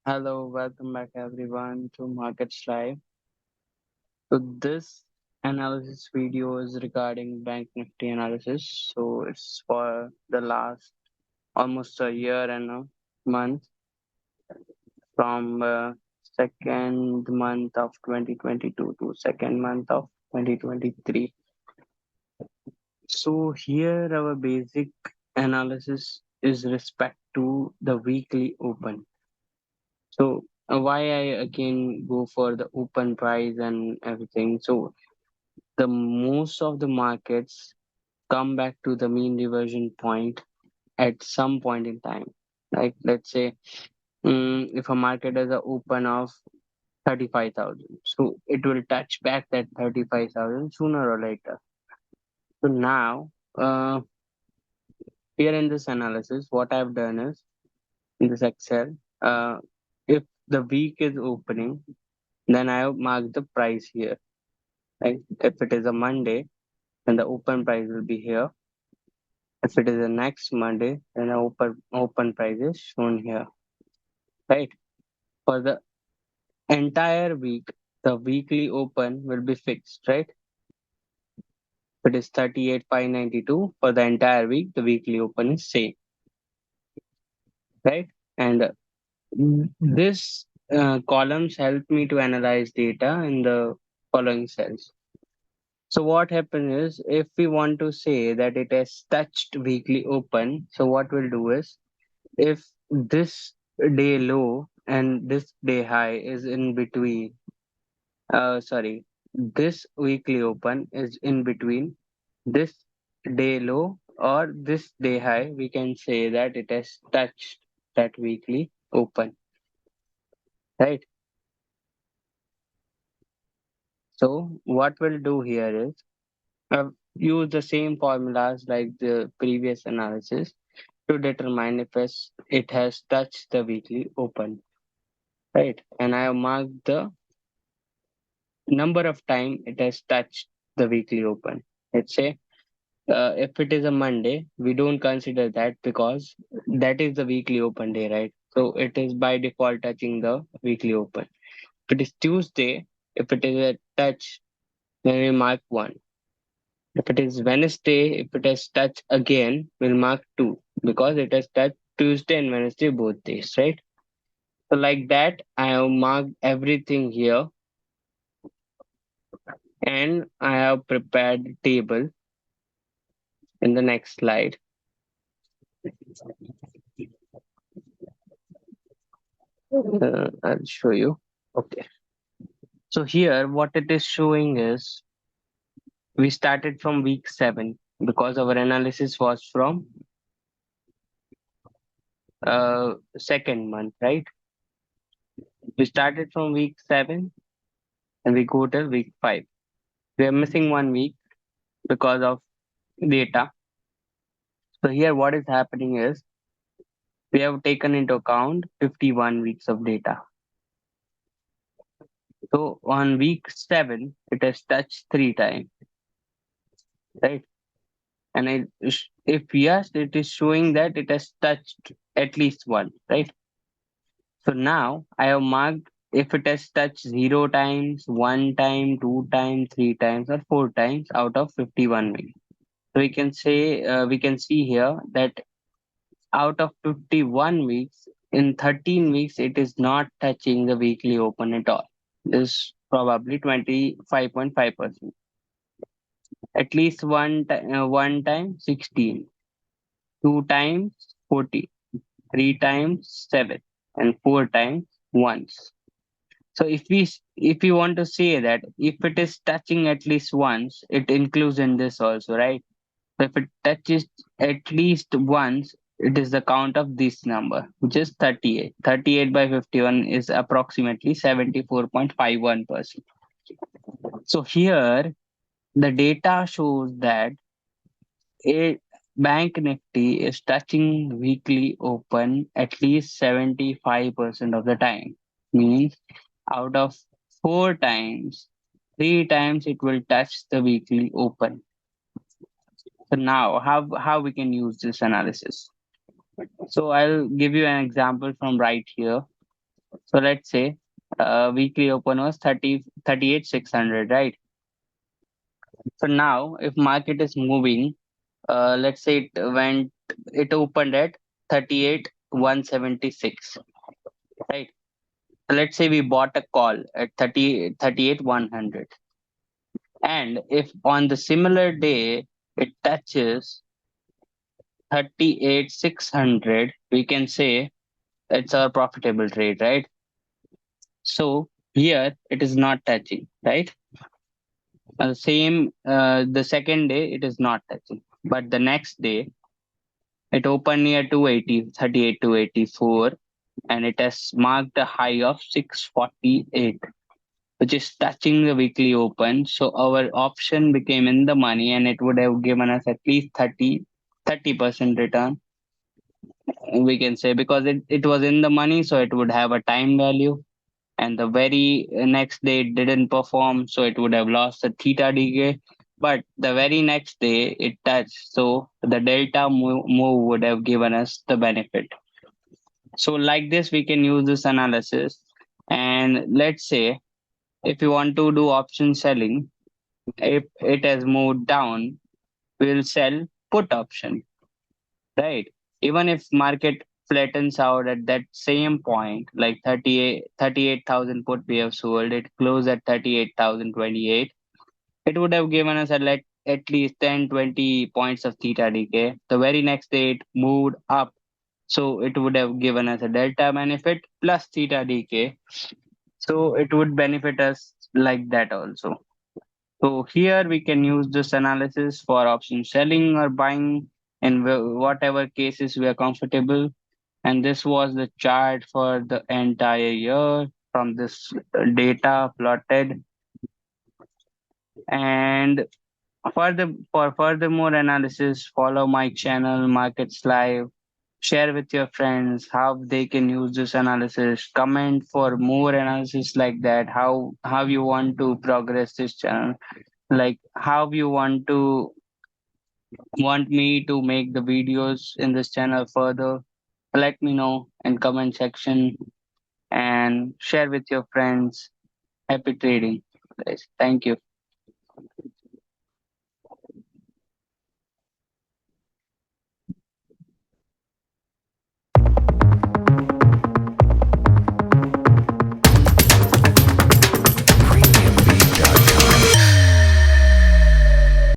Hello, welcome back everyone to Markets Live. So this analysis video is regarding Bank Nifty analysis. So it's for the last almost a year and a month from second month of 2022 to second month of 2023. So here our basic analysis is respect to the weekly open. So why I again go for the open price and everything. So the most of the markets come back to the mean reversion point at some point in time. Like let's say if a market has an open of 35,000, so it will touch back that 35,000 sooner or later. So now uh, here in this analysis, what I've done is in this Excel, if the week is opening, then I have marked the price here. Right? If it is a Monday, then the open price will be here. If it is the next Monday, then the open price is shown here, right? For the entire week, the weekly open will be fixed, right? If it is 38,592 for the entire week, the weekly open is same, right? And this columns help me to analyze data in the following cells. So what happens is if we want to say that it has touched weekly open, so what we'll do is if this day low and this day high is in between, sorry, this weekly open is in between this day low or this day high, we can say that it has touched that weekly open, right? So what we'll do here is use the same formulas like the previous analysis to determine if it has touched the weekly open, right? And I have marked the number of time it has touched the weekly open. Let's say if it is a Monday, we don't consider that because that is the weekly open day, right? So it is by default touching the weekly open. If it is Tuesday, if it is a touch, then we mark one. If it is Wednesday, if it has touched again, we'll mark two because it has touched Tuesday and Wednesday both days, right? So like that, I have marked everything here and I have prepared a table in the next slide. I'll show you. Okay. So here, what it is showing is we started from week 7 because our analysis was from second month, right? We started from week 7 and we go till week 5. We are missing 1 week because of data. So here, what is happening is we have taken into account 51 weeks of data. So on week 7, it has touched 3 times, right? And if yes, it is showing that it has touched at least one, right? So now I have marked if it has touched 0 times, 1 time, 2 times, 3 times, or 4 times out of 51 weeks. So we can say we can see here that out of 51 weeks, in 13 weeks, it is not touching the weekly open at all. This is probably 25.5%. At least one time 16, 2 times 40, 3 times 7, and 4 times once. So if we want to say that if it is touching at least once, it includes in this also, right? So if it touches at least once, it is the count of this number, which is 38. 38 by 51 is approximately 74.51%. So here the data shows that a Bank Nifty is touching weekly open at least 75% of the time. Means out of 4 times, 3 times it will touch the weekly open. So now how we can use this analysis? So I'll give you an example from right here. So let's say weekly open was 38,600, right? So now if market is moving, let's say it opened at 38,176, right? So let's say we bought a call at 38,100, and if on the similar day it touches 38,600, we can say it's our profitable trade, right? So here it is not touching, right? The second day it is not touching, but the next day it opened near 280, 38 to 84, and it has marked a high of 648, which is touching the weekly open. So our option became in the money, and it would have given us at least 30% return, we can say, because it was in the money, so it would have a time value. And the very next day it didn't perform, so it would have lost the theta decay. But the very next day it touched, so the delta move would have given us the benefit. So like this, we can use this analysis. And let's say if you want to do option selling, if it has moved down, we'll sell put option, right? Even if market flattens out at that same point, like 38,000 put we have sold, it closed at 38,028. It would have given us at least 10-20 points of theta decay. The very next day it moved up, so it would have given us a delta benefit plus theta decay. So it would benefit us like that also. So here we can use this analysis for option selling or buying in whatever cases we are comfortable. And this was the chart for the entire year from this data plotted. And for furthermore analysis, follow my channel Markets Live. Share with your friends how they can use this analysis. Comment for more analysis like that. How you want to progress this channel, like how you want me to make the videos in this channel further. Let me know in comment section and share with your friends. Happy trading, guys. Thank you.